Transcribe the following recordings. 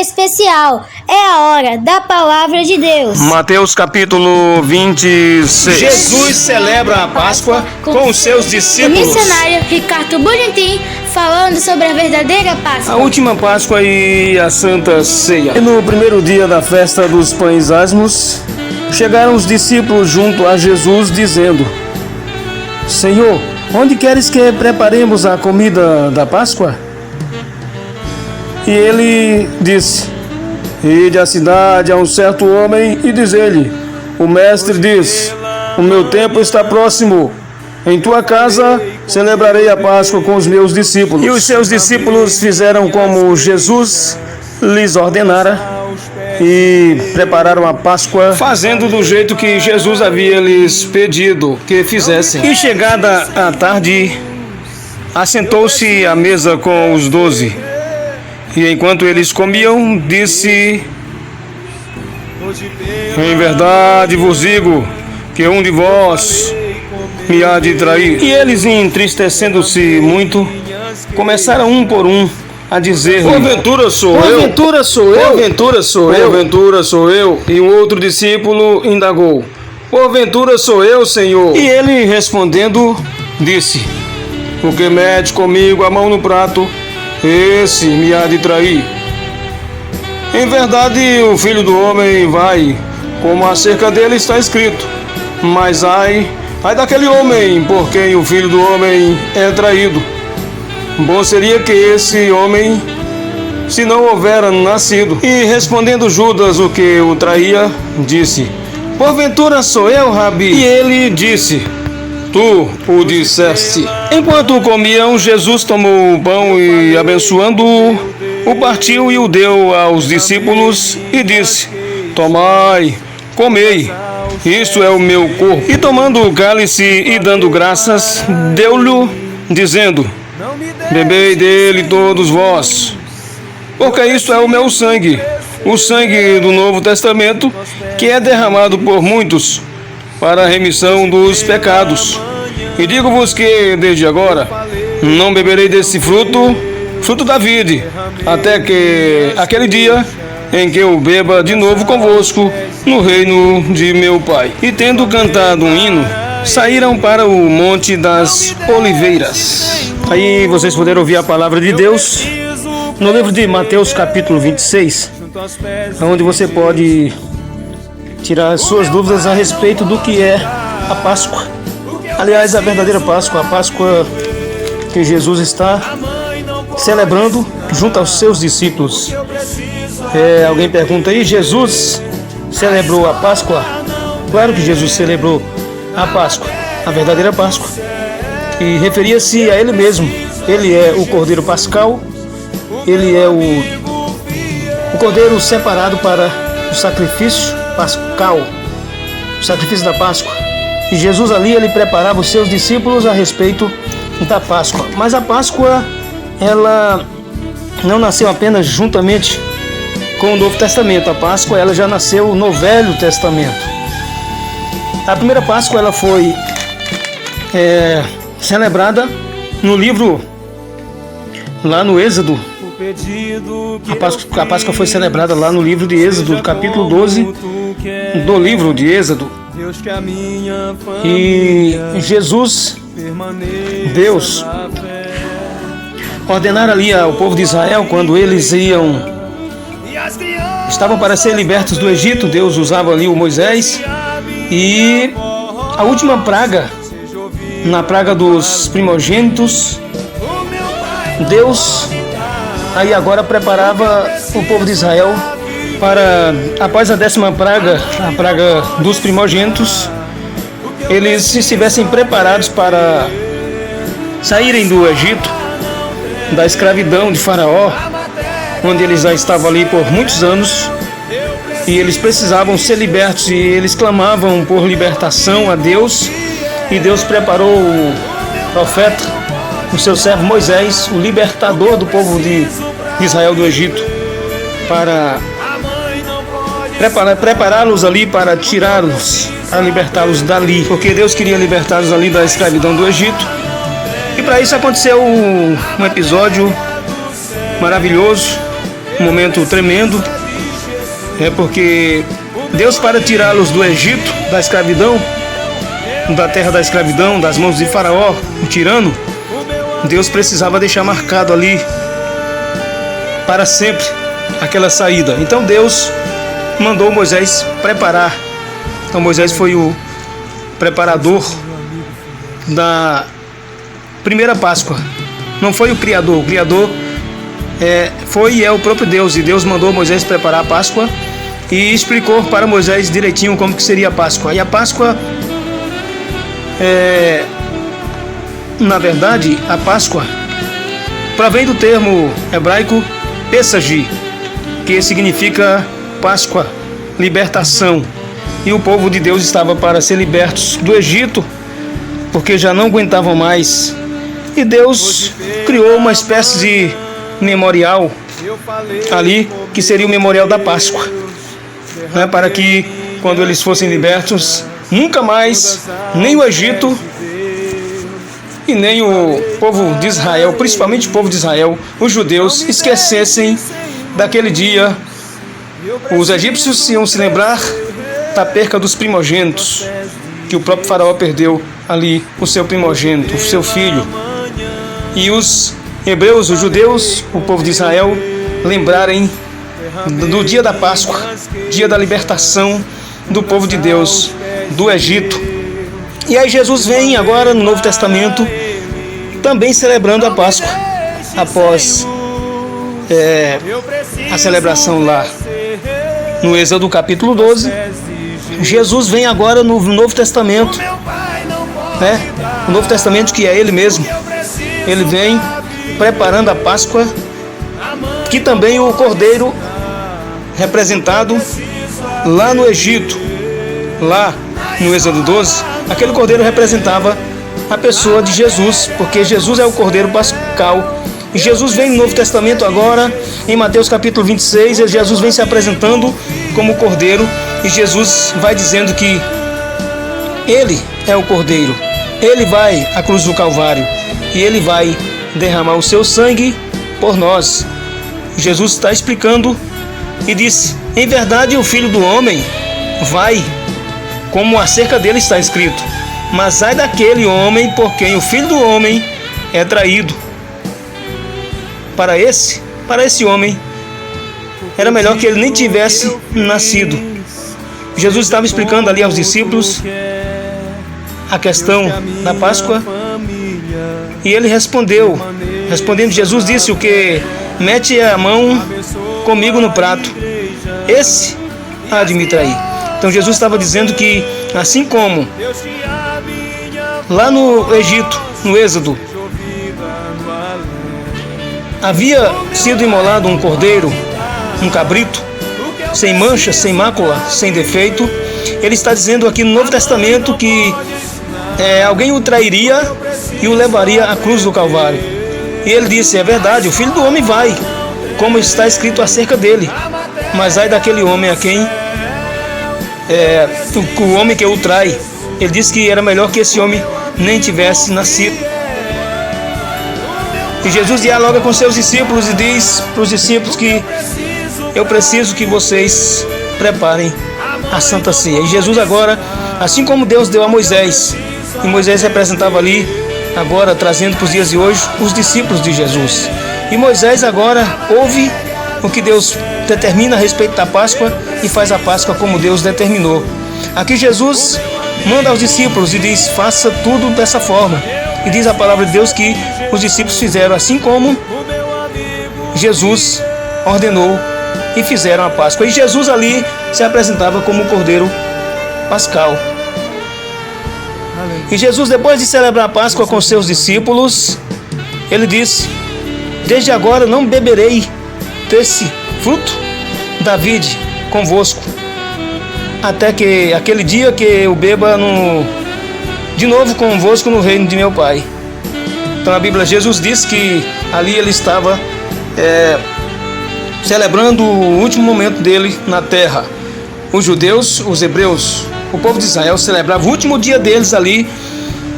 especial. É a hora da palavra de Deus. Mateus capítulo 26. Jesus celebra a Páscoa com os seus O discípulos. missionário Ricardo Bonitim falando sobre a verdadeira Páscoa. A última Páscoa e a Santa Ceia. E no primeiro dia da festa dos pães asmos, chegaram os discípulos junto a Jesus, dizendo: Senhor, onde queres que preparemos a comida da Páscoa? E ele disse: Ide à cidade a um certo homem e diz-lhe: O mestre diz: O meu tempo está próximo. Em tua casa celebrarei a Páscoa com os meus discípulos. E os seus discípulos fizeram como Jesus lhes ordenara e prepararam a Páscoa, Fazendo do jeito que Jesus havia lhes pedido que fizessem. E chegada a tarde, assentou-se à mesa com os 12. E enquanto eles comiam, disse: Em verdade vos digo que um de vós me há de trair. E eles, entristecendo-se muito, começaram um por um a dizer: Porventura sou eu? Porventura sou eu? Porventura sou eu? Porventura sou eu? E um outro discípulo indagou: Porventura sou eu, Senhor? E ele respondendo disse: O que mete comigo a mão no prato, esse me há de trair. Em verdade, o Filho do Homem vai, como acerca dele está escrito. Mas ai daquele homem por quem o Filho do Homem é traído. Bom seria que esse homem, se não houvera nascido. E respondendo Judas, o que o traía, disse: Porventura sou eu, Rabi? E ele disse: Tu o disseste. Enquanto comiam, Jesus tomou o pão e, abençoando-o, o partiu e o deu aos discípulos e disse: Tomai, comei, isto é o meu corpo. E tomando o cálice e dando graças, deu-lhe, dizendo: Bebei dele todos vós, porque isto é o meu sangue, o sangue do Novo Testamento, que é derramado por muitos para a remissão dos pecados. E digo-vos que, desde agora, não beberei desse fruto da vide, até que aquele dia em que eu beba de novo convosco no reino de meu Pai. E tendo cantado um hino, saíram para o Monte das Oliveiras. Aí vocês puderam ouvir a palavra de Deus no livro de Mateus capítulo 26, onde você pode tirar as suas dúvidas a respeito do que é a Páscoa. Aliás, a verdadeira Páscoa, a Páscoa que Jesus está celebrando junto aos seus discípulos. Alguém pergunta aí, Jesus celebrou a Páscoa? Claro que Jesus celebrou a Páscoa, a verdadeira Páscoa, e referia-se a Ele mesmo. Ele é o Cordeiro Pascal, Ele é o Cordeiro separado para o sacrifício pascal, o sacrifício da Páscoa. E Jesus ali, ele preparava os seus discípulos a respeito da Páscoa. Mas a Páscoa, ela não nasceu apenas juntamente com o Novo Testamento. A Páscoa, ela já nasceu no Velho Testamento. A primeira Páscoa, ela foi celebrada no livro, lá no Êxodo. A Páscoa foi celebrada lá no livro de Êxodo, capítulo 12 do livro de Êxodo. E Jesus, Deus, ordenara ali ao povo de Israel, quando eles estavam para ser libertos do Egito, Deus usava ali o Moisés. E a última praga, na praga dos primogênitos, Deus aí agora preparava o povo de Israel para, após a 10ª praga, a praga dos primogênitos, eles estivessem preparados para saírem do Egito, da escravidão de Faraó, onde eles já estavam ali por muitos anos, e eles precisavam ser libertos, e eles clamavam por libertação a Deus, e Deus preparou o profeta, o seu servo Moisés, o libertador do povo de Israel do Egito, para prepará-los ali, para tirá-los, para libertá-los dali, porque Deus queria libertá-los ali da escravidão do Egito. E para isso aconteceu um episódio maravilhoso, um momento tremendo, porque Deus, para tirá-los do Egito, da escravidão, da terra da escravidão, das mãos de Faraó, o tirano, Deus precisava deixar marcado ali para sempre aquela saída. Então Deus mandou Moisés preparar. Então Moisés foi o preparador da primeira Páscoa. Não foi o Criador. O Criador foi e é o próprio Deus. E Deus mandou Moisés preparar a Páscoa e explicou para Moisés direitinho como que seria a Páscoa. E a Páscoa, na verdade, a Páscoa provém do termo hebraico Pesach, que significa Páscoa, libertação. E o povo de Deus estava para ser libertos do Egito, porque já não aguentavam mais. E Deus criou uma espécie de memorial ali, que seria o memorial da Páscoa, para que quando eles fossem libertos, nunca mais nem o Egito e nem o povo de Israel, principalmente o povo de Israel, os judeus, esquecessem daquele dia. Os egípcios iam se lembrar da perca dos primogênitos, que o próprio Faraó perdeu ali, o seu primogênito, o seu filho. E os hebreus, os judeus, o povo de Israel, lembrarem do dia da Páscoa, dia da libertação do povo de Deus do Egito. E aí Jesus vem agora no Novo Testamento também celebrando a Páscoa, após a celebração lá no Êxodo capítulo 12. Jesus vem agora no Novo Testamento, o Novo Testamento que é Ele mesmo. Ele vem preparando a Páscoa, que também o Cordeiro representado lá no Egito, lá no Êxodo 12, aquele Cordeiro representava a pessoa de Jesus, porque Jesus é o Cordeiro Pascal. E Jesus vem no Novo Testamento agora, em Mateus capítulo 26, Jesus vem se apresentando como Cordeiro, e Jesus vai dizendo que Ele é o Cordeiro, Ele vai à cruz do Calvário, e Ele vai derramar o seu sangue por nós. Jesus está explicando e disse: em verdade o Filho do Homem vai, como acerca dele está escrito, mas ai daquele homem por quem o Filho do Homem é traído. Para esse homem, era melhor que ele nem tivesse nascido. Jesus estava explicando ali aos discípulos a questão da Páscoa, e ele respondendo, Jesus disse: o que mete a mão comigo no prato, esse há de me trair. Então Jesus estava dizendo que, assim como lá no Egito, no Êxodo, havia sido imolado um cordeiro, um cabrito, sem mancha, sem mácula, sem defeito, ele está dizendo aqui no Novo Testamento que alguém o trairia e o levaria à cruz do Calvário. E ele disse: é verdade, o Filho do Homem vai, como está escrito acerca dele, mas ai daquele homem a quem o homem que o trai. Ele disse que era melhor que esse homem nem tivesse nascido. E Jesus dialoga com seus discípulos e diz para os discípulos que eu preciso que vocês preparem a Santa Ceia. E Jesus agora, assim como Deus deu a Moisés, e Moisés representava ali, agora trazendo para os dias de hoje, os discípulos de Jesus. E Moisés agora ouve o que Deus determina a respeito da Páscoa e faz a Páscoa como Deus determinou. Aqui Jesus manda aos discípulos e diz: faça tudo dessa forma. E diz a palavra de Deus que os discípulos fizeram assim como Jesus ordenou e fizeram a Páscoa. E Jesus ali se apresentava como o Cordeiro Pascal. E Jesus, depois de celebrar a Páscoa com seus discípulos, ele disse: desde agora não beberei desse fruto da vide convosco, até que aquele dia que eu beba de novo convosco no reino de meu Pai. Então a Bíblia, Jesus disse que ali ele estava celebrando o último momento dele na terra. Os judeus, os hebreus, o povo de Israel celebrava o último dia deles ali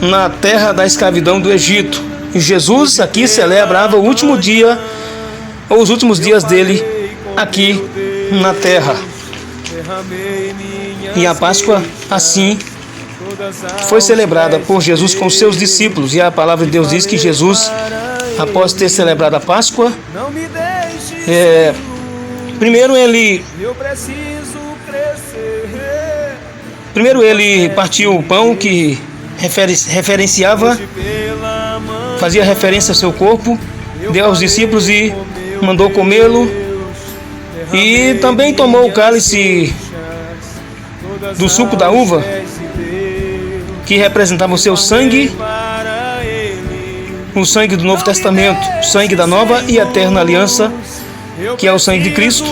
na terra da escravidão do Egito. E Jesus aqui celebrava o último dia, ou os últimos dias dele aqui na terra. E a Páscoa, assim, foi celebrada por Jesus com seus discípulos. E a palavra de Deus diz que Jesus, após ter celebrado a Páscoa, primeiro ele partiu o pão que fazia referência ao seu corpo, deu aos discípulos e mandou comê-lo. E também tomou o cálice do suco da uva, que representava o seu sangue, o sangue do Novo Testamento, o sangue da nova e eterna aliança, que é o sangue de Cristo,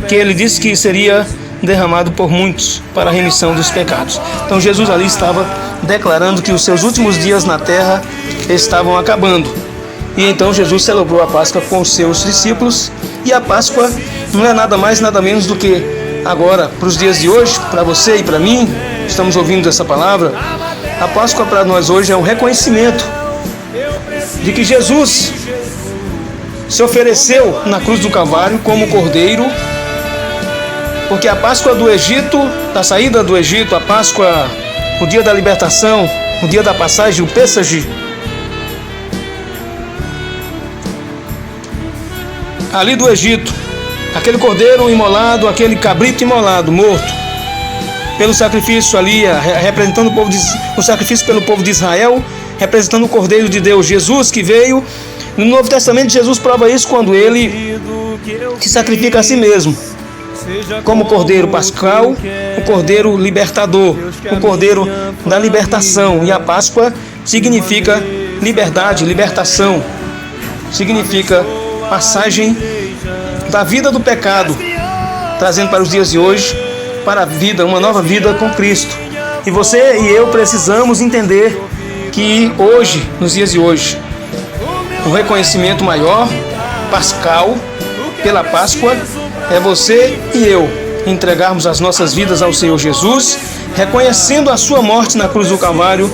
que ele disse que seria derramado por muitos para a remissão dos pecados. Então Jesus ali estava declarando que os seus últimos dias na terra estavam acabando. E então Jesus celebrou a Páscoa com os seus discípulos. E a Páscoa não é nada mais, nada menos do que agora, para os dias de hoje, para você e para mim, estamos ouvindo essa palavra. A Páscoa para nós hoje é um reconhecimento de que Jesus se ofereceu na cruz do Calvário como cordeiro, porque a Páscoa do Egito, da saída do Egito, a Páscoa, o dia da libertação, o dia da passagem, o Pêssage, ali do Egito, aquele cordeiro imolado, aquele cabrito imolado, morto, pelo sacrifício ali, representando o sacrifício pelo povo de Israel, representando o Cordeiro de Deus, Jesus que veio. No Novo Testamento, Jesus prova isso quando ele se sacrifica a si mesmo, como Cordeiro Pascal, o Cordeiro Libertador, o Cordeiro da libertação. E a Páscoa significa liberdade, libertação, significa passagem da vida do pecado, trazendo para os dias de hoje, para a vida, uma nova vida com Cristo. E você e eu precisamos entender que hoje, nos dias de hoje, o reconhecimento maior, pascal, pela Páscoa, é você e eu entregarmos as nossas vidas ao Senhor Jesus, reconhecendo a sua morte na cruz do Calvário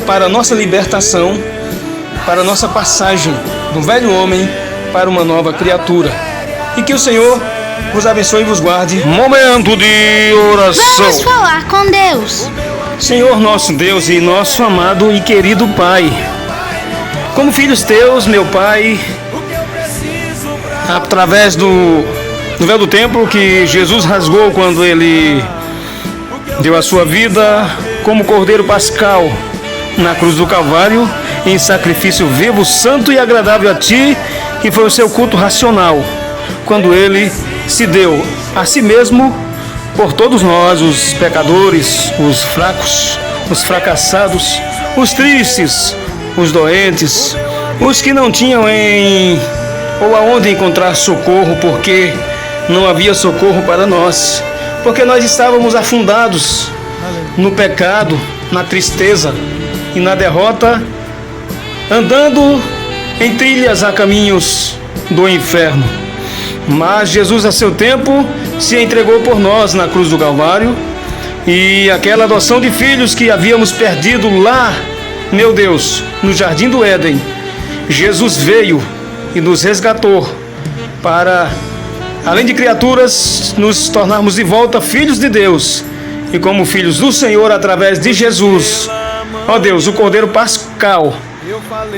para a nossa libertação, para a nossa passagem do velho homem para uma nova criatura. E que o Senhor vos abençoe e vos guarde. Momento de oração. Vamos falar com Deus. Senhor nosso Deus e nosso amado e querido Pai, como filhos teus, meu Pai, através do véu do templo que Jesus rasgou quando ele deu a sua vida como Cordeiro Pascal na cruz do Calvário, em sacrifício vivo, santo e agradável a Ti, que foi o seu culto racional, quando ele se deu a si mesmo por todos nós, os pecadores, os fracos, os fracassados, os tristes, os doentes, os que não tinham ou aonde encontrar socorro, porque não havia socorro para nós, porque nós estávamos afundados no pecado, na tristeza e na derrota, andando em trilhas a caminhos do inferno. Mas Jesus, a seu tempo, se entregou por nós na cruz do Calvário, e aquela adoção de filhos que havíamos perdido lá, meu Deus, no Jardim do Éden, Jesus veio e nos resgatou para, além de criaturas, nos tornarmos de volta filhos de Deus, e como filhos do Senhor através de Jesus. Ó Deus, o Cordeiro Pascal,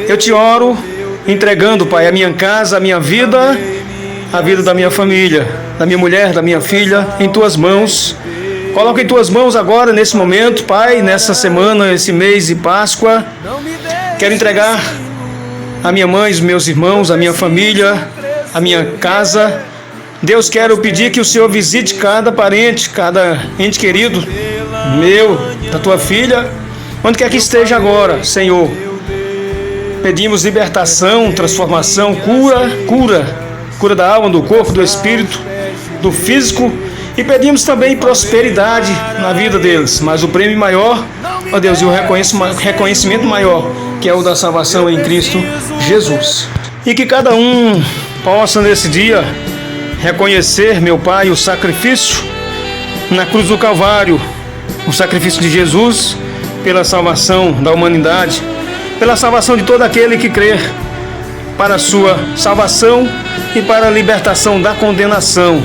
eu te oro, entregando, Pai, a minha casa, a minha vida, a vida da minha família, da minha mulher, da minha filha, em Tuas mãos. Coloca em Tuas mãos agora, nesse momento, Pai, nessa semana, esse mês de Páscoa. Quero entregar a minha mãe, os meus irmãos, a minha família, a minha casa. Deus, quero pedir que o Senhor visite cada parente, cada ente querido meu, da Tua filha, onde quer que esteja agora, Senhor. Pedimos libertação, transformação, cura da alma, do corpo, do espírito, do físico, e pedimos também prosperidade na vida deles, mas o prêmio maior, ó Deus, e o reconhecimento maior, que é o da salvação em Cristo Jesus. E que cada um possa nesse dia reconhecer, meu Pai, o sacrifício na cruz do Calvário, o sacrifício de Jesus pela salvação da humanidade, pela salvação de todo aquele que crer para a sua salvação e para a libertação da condenação.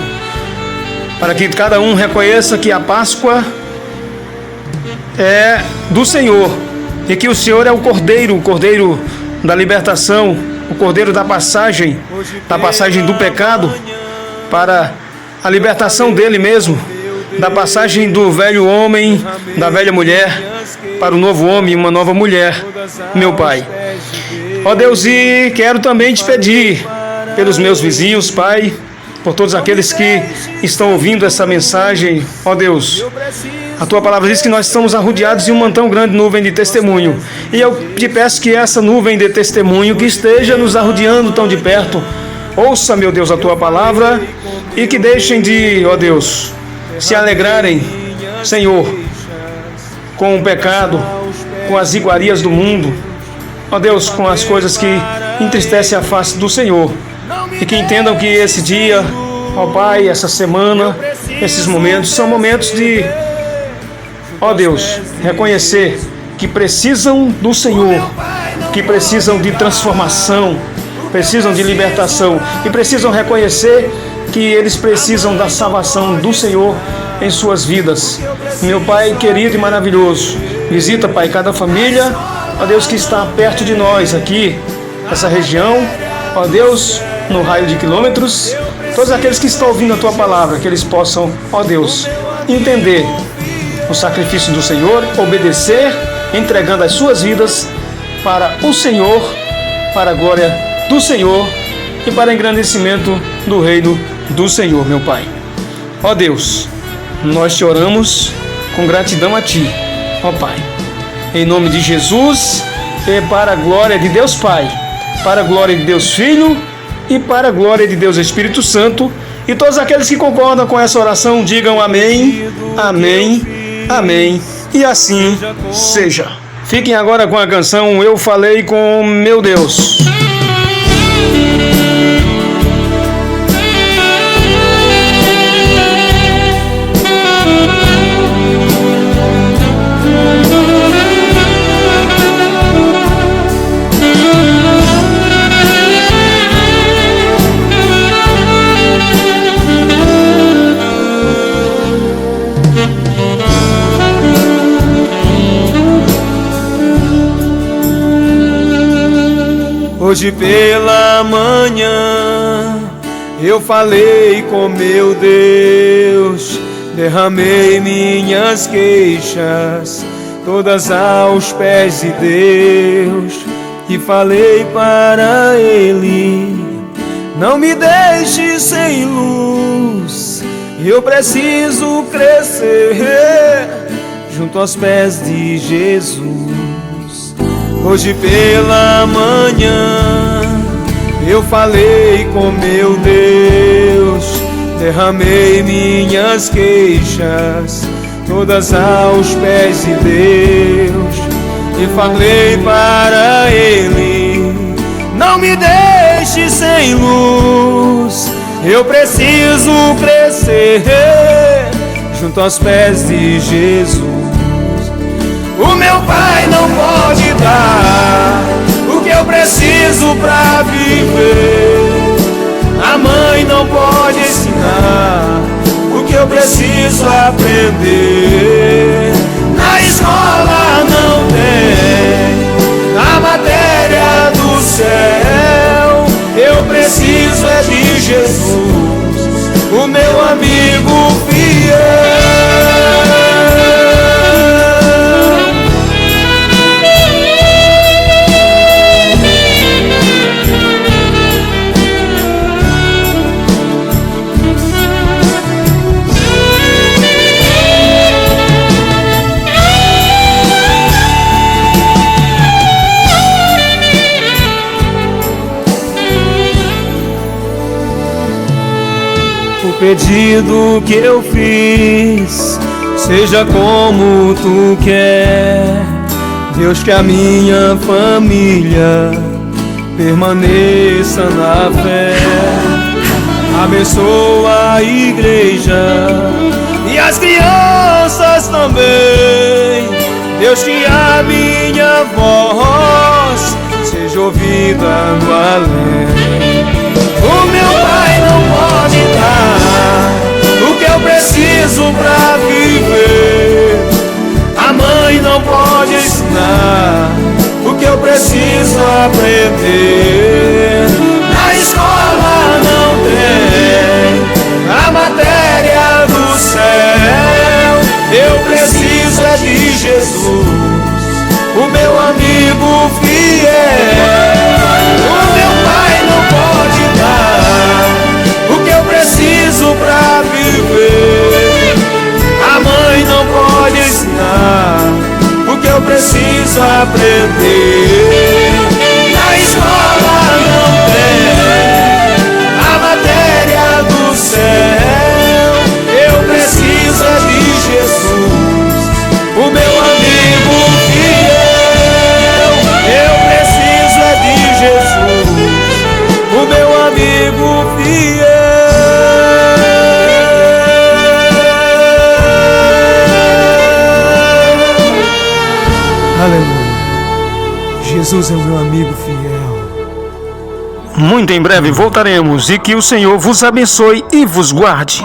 Para que cada um reconheça que a Páscoa é do Senhor e que o Senhor é o Cordeiro da libertação, o Cordeiro da passagem do pecado para a libertação dele mesmo, da passagem do velho homem, da velha mulher para o novo homem e uma nova mulher, meu Pai. Ó Deus, e quero também te pedir pelos meus vizinhos, Pai, por todos aqueles que estão ouvindo essa mensagem, ó Deus. A tua palavra diz que nós estamos arrodeados de uma tão grande nuvem de testemunho. E eu te peço que essa nuvem de testemunho que esteja nos arrodeando tão de perto, ouça, meu Deus, a tua palavra e que deixem de, ó Deus, se alegrarem, Senhor, com o pecado, com as iguarias do mundo, ó Deus, com as coisas que entristecem a face do Senhor. E que entendam que esse dia, ó Pai, essa semana, esses momentos são momentos de, ó Deus, reconhecer que precisam do Senhor, que precisam de transformação, precisam de libertação e precisam reconhecer que eles precisam da salvação do Senhor em suas vidas. Meu Pai querido e maravilhoso, visita, Pai, cada família, ó Deus, que está perto de nós aqui, essa região, ó Deus, no raio de quilômetros, todos aqueles que estão ouvindo a Tua palavra, que eles possam, ó Deus, entender o sacrifício do Senhor, obedecer, entregando as suas vidas para o Senhor, para a glória do Senhor e para o engrandecimento do reino do Senhor, meu Pai. Ó Deus, nós te oramos com gratidão a Ti, ó Pai. Em nome de Jesus e para a glória de Deus Pai, para a glória de Deus Filho e para a glória de Deus Espírito Santo. E todos aqueles que concordam com essa oração digam amém, amém, amém. E assim seja. Fiquem agora com a canção Eu Falei com Meu Deus. Hoje pela manhã eu falei com meu Deus, derramei minhas queixas todas aos pés de Deus e falei para Ele: não me deixe sem luz, eu preciso crescer junto aos pés de Jesus. Hoje pela manhã eu falei com meu Deus, derramei minhas queixas todas aos pés de Deus e falei para Ele: não me deixe sem luz, eu preciso crescer junto aos pés de Jesus. O meu pai não pode dar o que eu preciso pra viver. A mãe não pode ensinar o que eu preciso aprender. Na escola não tem a matéria do céu. Eu preciso é de Jesus, o meu amigo fiel. Pedido que eu fiz, seja como tu quer, Deus, que a minha família permaneça na fé. Abençoa a igreja e as crianças também, Deus, que a minha voz seja ouvida no além. O meu pai não pode dar o que eu preciso pra viver. A mãe não pode ensinar o que eu preciso aprender. Na escola não tem a matéria do céu. Eu preciso é de Jesus, o meu amigo fiel. O meu pai não pode dar o que eu preciso pra viver. A mãe não pode ensinar o que eu preciso aprender. Na escola não tem a matéria do céu. Eu preciso é de Jesus, o meu amigo fiel. Eu preciso é de Jesus, o meu amigo fiel. Aleluia. Jesus é o meu amigo fiel. Muito em breve voltaremos e que o Senhor vos abençoe e vos guarde.